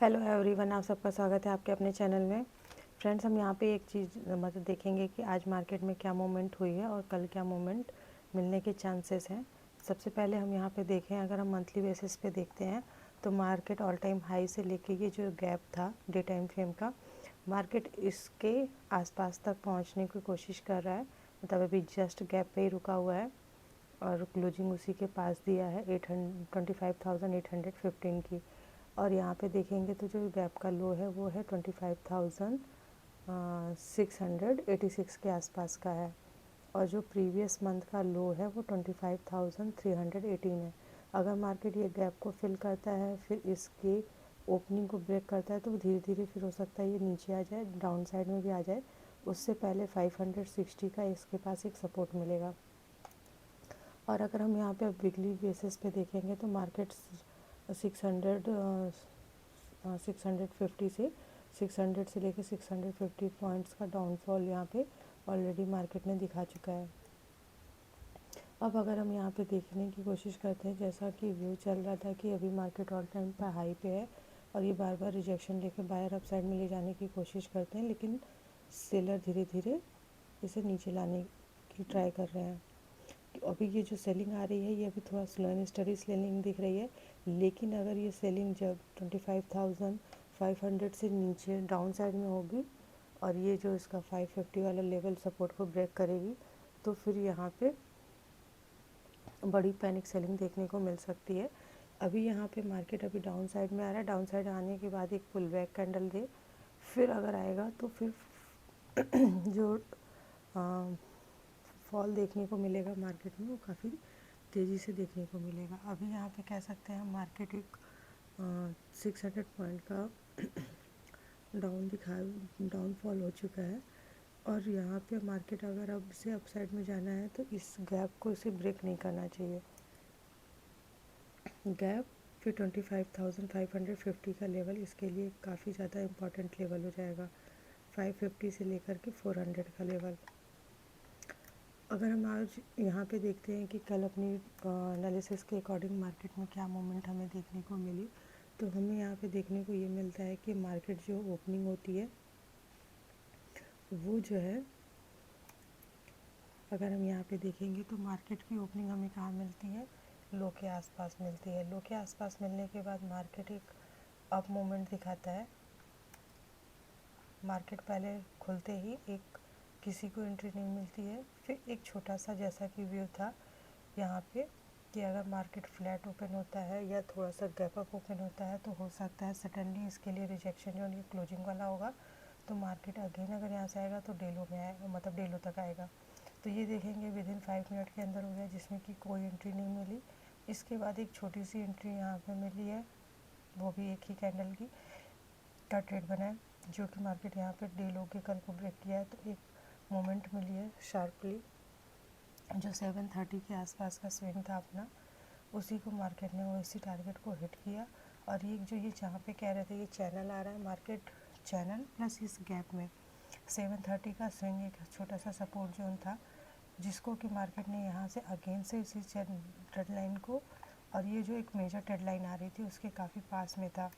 Hello everyone, आप सबका स्वागत है आपके अपने चैनल में। फ्रेंड्स, हम यहाँ पे एक चीज़ देखेंगे कि आज मार्केट में क्या मूवमेंट हुई है और कल क्या मूवमेंट मिलने के चांसेस हैं। सबसे पहले हम यहाँ पे देखें, अगर हम मंथली बेसिस पे देखते हैं तो मार्केट ऑल टाइम हाई से लेके ये जो गैप था डे टाइम फ्रेम का, मार्केट इसके आसपास तक पहुँचने की कोशिश कर रहा है। मतलब अभी जस्ट गैप पे ही रुका हुआ है और क्लोजिंग उसी के पास दिया है 25,815 की। और यहाँ पे देखेंगे तो जो गैप का लो है वो है 25,686 के आसपास का है, और जो प्रीवियस मंथ का लो है वो 25,318 है। अगर मार्केट ये गैप को फिल करता है, फिर इसके ओपनिंग को ब्रेक करता है, तो धीरे धीरे फिर हो सकता है ये नीचे आ जाए, डाउन साइड में भी आ जाए। उससे पहले 560 का इसके पास एक सपोर्ट मिलेगा। और अगर हम यहाँ पे वीकली बेसिस पे देखेंगे तो मार्केट 650 से 600 से लेकर 650 पॉइंट्स का डाउनफॉल यहाँ पे ऑलरेडी मार्केट ने दिखा चुका है। अब अगर हम यहाँ पे देखने की कोशिश करते हैं, जैसा कि व्यू चल रहा था कि अभी मार्केट ऑल टाइम पर हाई पे है और ये बार बार रिजेक्शन लेकर बायर अप साइड में ले जाने की कोशिश करते हैं, लेकिन सेलर धीरे धीरे इसे नीचे लाने की ट्राई कर रहे हैं। अभी ये जो सेलिंग आ रही है ये अभी थोड़ा स्लो एंड स्टडी सेलिंग दिख रही है, लेकिन अगर ये सेलिंग जब 25,500 से नीचे डाउन साइड में होगी और ये जो इसका 550 वाला लेवल सपोर्ट को ब्रेक करेगी, तो फिर यहाँ पे बड़ी पैनिक सेलिंग देखने को मिल सकती है। अभी यहाँ पे मार्केट अभी डाउन साइड में आ रहा है, डाउन साइड आने के बाद एक पुल बैक कैंडल दे, फिर अगर आएगा तो फिर जो फॉल देखने को मिलेगा मार्केट में वो काफ़ी तेज़ी से देखने को मिलेगा। अभी यहाँ पे कह सकते हैं हम मार्केट एक 600 पॉइंट का डाउनफॉल हो चुका है, और यहाँ पे मार्केट अगर अब से अपसाइड में जाना है तो इस गैप को इसे ब्रेक नहीं करना चाहिए। गैप फिर 25,550 का लेवल इसके लिए काफ़ी ज़्यादा इम्पॉर्टेंट लेवल हो जाएगा, 550 से लेकर के 400 का लेवल। अगर हम आज यहाँ पे देखते हैं कि कल अपनी एनालिसिस के अकॉर्डिंग मार्केट में क्या मूवमेंट हमें देखने को मिली, तो हमें यहाँ पे देखने को ये मिलता है कि मार्केट जो ओपनिंग होती है वो जो है, अगर हम यहाँ पे देखेंगे तो मार्केट की ओपनिंग हमें कहाँ मिलती है, लो के आसपास मिलती है। लो के आसपास मिलने के बाद मार्केट एक अप मूवमेंट दिखाता है। मार्केट पहले खुलते ही एक किसी को एंट्री नहीं मिलती है, फिर एक छोटा सा जैसा कि व्यू था यहाँ पे कि अगर मार्केट फ्लैट ओपन होता है या थोड़ा सा गैप अप ओपन होता है तो हो सकता है सडनली इसके लिए रिजेक्शन जो ये क्लोजिंग वाला होगा, तो मार्केट अगेन अगर यहाँ से आएगा तो डे लो में आएगा, मतलब डे लो तक आएगा। तो ये देखेंगे विद इन 5 मिनट के अंदर हो गया, जिसमें कि कोई एंट्री नहीं मिली। इसके बाद एक छोटी सी एंट्री यहाँ पर मिली है, वो भी एक ही कैंडल की का ट्रेड बना है, जो कि मार्केट यहाँ पर डे लो के कल को ब्रेक किया है, तो एक मोमेंट मिली है शार्पली जो 730 के आसपास का स्विंग था अपना, उसी को मार्केट ने वो इसी टारगेट को हिट किया। और ये जो ये जहाँ पे कह रहे थे ये चैनल आ रहा है, मार्केट चैनल प्लस इस गैप में 730 का स्विंग एक छोटा सा सपोर्ट जोन था, जिसको कि मार्केट ने यहाँ से अगेन से इसी ट्रेड लाइन को, और ये जो एक मेजर ट्रेड लाइन आ रही थी उसके काफ़ी पास में था।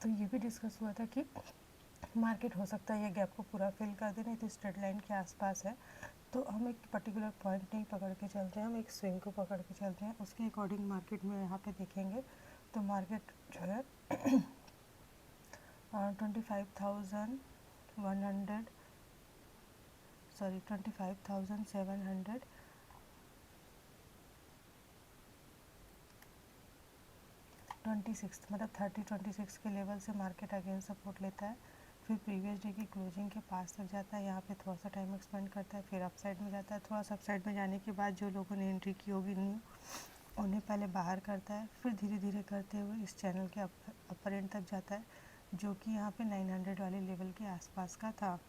तो ये भी डिस्कस हुआ था कि मार्केट हो सकता है ये गैप को पूरा फिल कर दे, नहीं तो इस ट्रेड लाइन के आसपास है। तो हम एक पर्टिकुलर पॉइंट नहीं पकड़ के चलते हैं, हम एक स्विंग को पकड़ के चलते हैं, उसके अकॉर्डिंग मार्केट में यहाँ पे देखेंगे तो मार्केट जो है 25,700 26 मतलब 3026 के लेवल से मार्केट अगेन सपोर्ट लेता है, फिर प्रीवियस डे की क्लोजिंग के पास तक जाता है, यहाँ पे थोड़ा सा टाइम एक्सपेंड करता है, फिर अपसाइड में जाता है। थोड़ा सा अपसाइड में जाने के बाद जो लोगों ने एंट्री की होगी न्यू, उन्हें पहले बाहर करता है, फिर धीरे धीरे करते हुए इस चैनल के अपर एंड तक जाता है, जो कि यहाँ पे 900 वाले लेवल के आसपास का था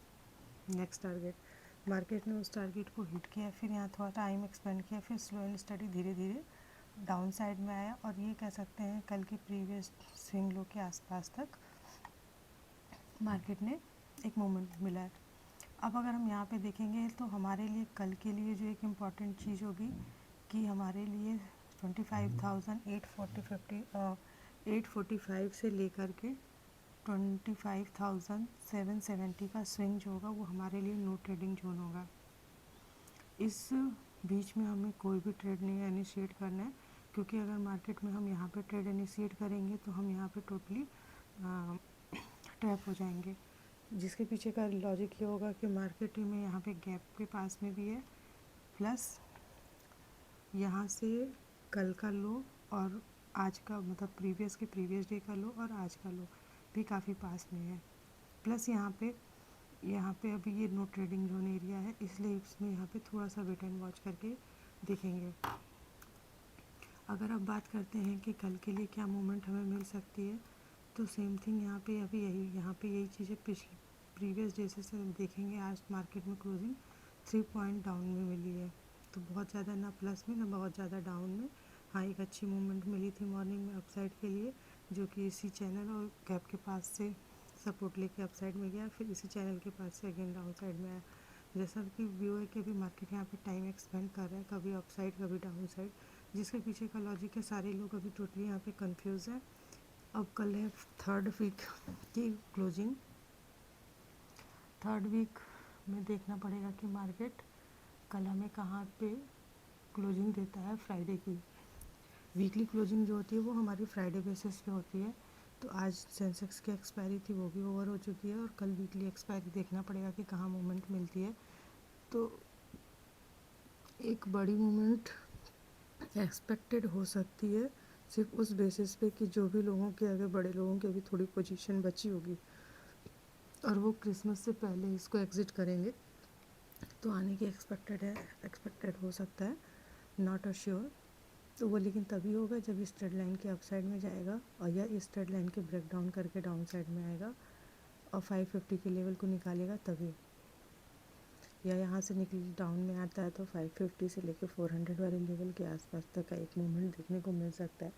नेक्स्ट टारगेट। मार्केट ने उस टारगेट को हिट किया, फिर यहाँ थोड़ा टाइम एक्सपेंड किया, फिर स्लो एंड स्टडी धीरे धीरे डाउन साइड में आया, और ये कह सकते हैं कल की प्रीवियस स्विंग लो के आसपास तक मार्केट ने एक मोमेंट मिला है। अब अगर हम यहाँ पे देखेंगे तो हमारे लिए कल के लिए जो एक इम्पॉर्टेंट चीज़ होगी कि हमारे लिए 25,840 845 से लेकर के 25,770 का स्विंग जो होगा वो हमारे लिए नो ट्रेडिंग जोन होगा। इस बीच में हमें कोई भी ट्रेड नहीं इनिशिएट करना है, क्योंकि अगर मार्केट में हम यहाँ पे ट्रेड इनिशिएट करेंगे तो हम यहाँ पे टोटली ट्रैप हो जाएंगे। जिसके पीछे का लॉजिक ये होगा कि मार्केट में यहाँ पे गैप के पास में भी है, प्लस यहाँ से कल का लो और आज का मतलब प्रीवियस डे का लो और आज का लो भी काफ़ी पास में है। प्लस यहाँ पे अभी ये नो ट्रेडिंग जोन एरिया है, इसलिए इसमें यहाँ पे थोड़ा सा वेट एंड वॉच करके देखेंगे। अगर आप बात करते हैं कि कल के लिए क्या मूवमेंट हमें मिल सकती है, तो सेम थिंग यहाँ पे अभी यही चीज़ें पिछली प्रीवियस डे से देखेंगे। आज मार्केट में क्लोजिंग 3 पॉइंट डाउन में मिली है, तो बहुत ज़्यादा ना प्लस में ना बहुत ज़्यादा डाउन में। हाँ, एक अच्छी मूवमेंट मिली थी मॉर्निंग में अपसाइड के लिए, जो कि इसी चैनल और गैप के पास से सपोर्ट लेके अपसाइड में गया, फिर इसी चैनल के पास से अगेन डाउन साइड में आया। जैसा कि व्यू है कि अभी मार्केट यहाँ पे टाइम एक्सपेंड कर रहा है, कभी अपसाइड कभी डाउन साइड। जिसके पीछे का लॉजिक है, सारे लोग अभी टोटली यहाँ पे कंफ्यूज हैं। अब कल है थर्ड वीक की क्लोजिंग। थर्ड वीक में देखना पड़ेगा कि मार्केट कल हमें कहाँ पे क्लोजिंग देता है। फ्राइडे की वीकली क्लोजिंग जो होती है वो हमारी फ्राइडे बेसिस पे होती है। तो आज सेंसेक्स की एक्सपायरी थी, वो भी ओवर हो चुकी है, और कल वीकली एक्सपायरी देखना पड़ेगा कि कहाँ मूवमेंट मिलती है। तो एक बड़ी मूवमेंट एक्सपेक्टेड हो सकती है, सिर्फ उस बेसिस पे कि जो भी लोगों के आगे बड़े लोगों की अभी थोड़ी पोजीशन बची होगी और वो क्रिसमस से पहले इसको एग्ज़िट करेंगे, तो आने की एक्सपेक्टेड हो सकता है, नॉट अ श्योर। तो वो लेकिन तभी होगा जब इस ट्रेड लाइन के अपसाइड में जाएगा और या इस ट्रेड लाइन के ब्रेक डाउन करके डाउन साइड में आएगा और 550 के लेवल को निकालेगा तभी, या यहाँ से निकल डाउन में आता है तो 550 से लेके 400 वाले लेवल के आसपास तक का एक मूवमेंट देखने को मिल सकता है।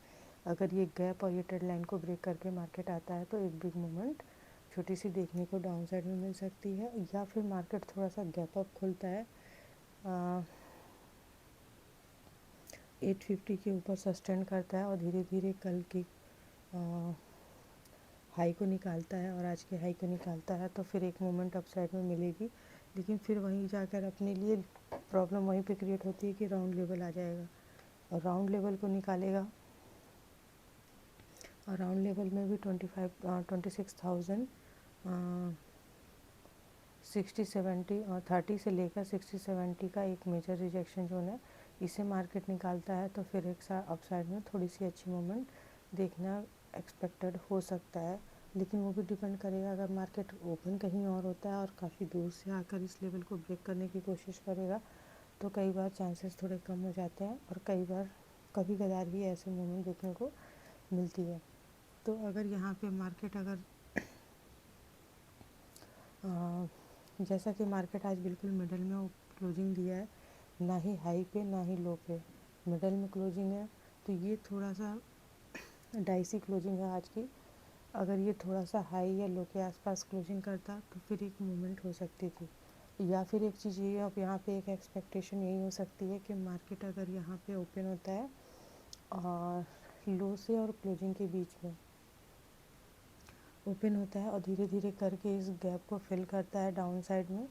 अगर ये गैप और ये ट्रेड लाइन को ब्रेक करके मार्केट आता है तो एक बिग मूवमेंट छोटी सी देखने को डाउन साइड में मिल सकती है, या फिर मार्केट थोड़ा सा गैप अप खुलता है 850 के ऊपर सस्टेन करता है और धीरे धीरे कल की हाई को निकालता है और आज के हाई को निकालता है, तो फिर एक मोमेंट अपसाइड में मिलेगी। लेकिन फिर वहीं जाकर अपने लिए प्रॉब्लम वहीं पे क्रिएट होती है कि राउंड लेवल आ जाएगा और राउंड लेवल को निकालेगा, और राउंड लेवल में भी 26,000 60-70 और 30 से लेकर 60-70 का एक मेजर रिजेक्शन जोन है। इसे मार्केट निकालता है तो फिर एक साथ अपसाइड में थोड़ी सी अच्छी मूवमेंट देखना एक्सपेक्टेड हो सकता है। लेकिन वो भी डिपेंड करेगा, अगर मार्केट ओपन कहीं और होता है और काफ़ी दूर से आकर इस लेवल को ब्रेक करने की कोशिश करेगा तो कई बार चांसेस थोड़े कम हो जाते हैं और कभी कभार ही ऐसे मूवमेंट देखने को मिलती है। तो अगर यहाँ पे मार्केट जैसा कि मार्केट आज बिल्कुल मिडल में क्लोजिंग दिया है, ना ही हाई पे ना ही लो पे, मिडल में क्लोजिंग है, तो ये थोड़ा सा डाइसी क्लोजिंग है आज की। अगर ये थोड़ा सा हाई या लो के आसपास क्लोजिंग करता तो फिर एक मूवमेंट हो सकती थी, या फिर एक चीज़ ये अब यहाँ पे एक एक्सपेक्टेशन यही हो सकती है कि मार्केट अगर यहाँ पे ओपन होता है और लो से और क्लोजिंग के बीच में ओपन होता है और धीरे धीरे करके इस गैप को फिल करता है डाउन साइड में,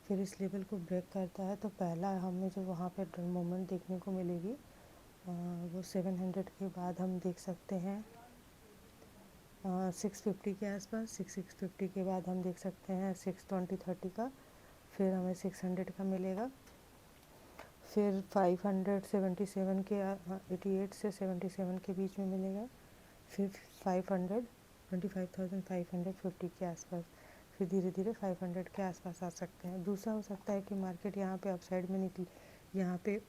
फिर इस लेवल को ब्रेक करता है, तो पहला हमें जो वहाँ पे मोमेंट देखने को मिलेगी वो 700 के बाद हम देख सकते हैं 650 के आसपास। 650 के बाद हम देख सकते हैं 620-30 का, फिर हमें 600 का मिलेगा, फिर 577 के 88 से 77 के बीच में मिलेगा, फिर 25,550 के आसपास, फिर धीरे धीरे 500 के आसपास आ सकते हैं। दूसरा हो सकता है कि मार्केट यहाँ पे अपसाइड में निकली, यहाँ पे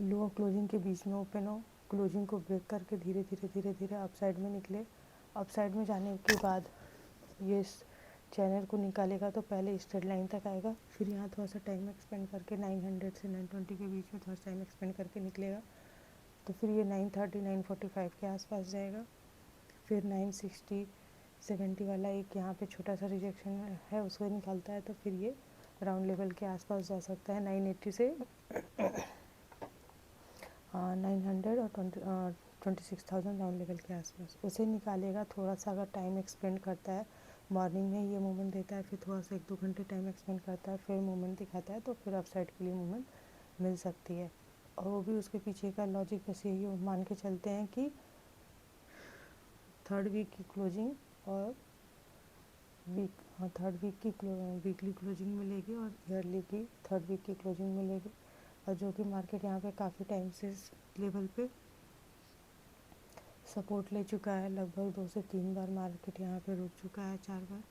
लो क्लोजिंग के बीच में ओपन हो, क्लोजिंग को ब्रेक करके धीरे धीरे अपसाइड में निकले। अपसाइड में जाने के बाद ये इस चैनल को निकालेगा तो पहले इस ट्रेड लाइन तक आएगा, फिर यहाँ थोड़ा सा टाइम एक्सपेंड करके 900 से 920 के बीच में थोड़ा सा टाइम एक्सपेंड करके निकलेगा, तो फिर ये 930-945 के आसपास जाएगा, फिर 960-70 वाला एक यहाँ पे छोटा सा रिजेक्शन है उसको निकालता है, तो फिर ये राउंड लेवल के आसपास जा सकता है 980 से 900 और 26,000 राउंड लेवल के आसपास उसे निकालेगा। थोड़ा सा अगर टाइम एक्सपेंड करता है, मॉर्निंग में ये मूवमेंट देता है, फिर थोड़ा सा 1-2 घंटे टाइम एक्सपेंड करता है, फिर मूवमेंट दिखाता है, तो फिर अपसाइड के लिए मूवमेंट मिल सकती है। और वो भी उसके पीछे का लॉजिक बस यही मान के चलते हैं कि थर्ड वीक की क्लोजिंग और थर्ड वीक की वीकली क्लोजिंग मिलेगी और ईयरली की थर्ड वीक की क्लोजिंग मिलेगी। और जो कि मार्केट यहाँ पे काफ़ी टाइम से इस लेवल पे सपोर्ट ले चुका है, लगभग 2 से 3 बार मार्केट यहाँ पे रुक चुका है, 4 बार।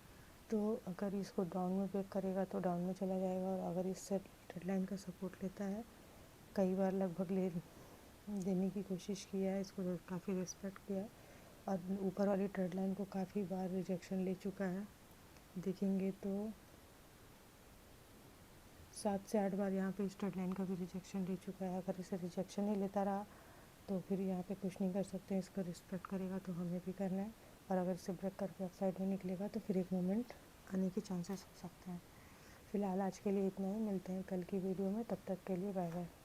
तो अगर इसको डाउन में ब्रेक करेगा तो डाउन में चला जाएगा, और अगर इससे ट्रेंड लाइन का सपोर्ट लेता है, कई बार लगभग देने की कोशिश किया है, इसको काफ़ी रिस्पेक्ट किया है, और ऊपर वाली ट्रेंड लाइन को काफ़ी बार रिजेक्शन ले चुका है। देखेंगे तो 7 से 8 बार यहाँ पे इस ट्रेंड लाइन का भी रिजेक्शन ले चुका है। अगर इसे रिजेक्शन ही लेता रहा तो फिर यहाँ पे कुछ नहीं कर सकते, इसका रिस्पेक्ट करेगा तो हमें भी करना है, और अगर इसे ब्रेक करके अपसाइड में निकलेगा तो फिर एक मोमेंट आने के चांसेस हो सकते हैं। फिलहाल आज के लिए इतना ही, मिलते हैं कल की वीडियो में, तब तक के लिए बाय बाय।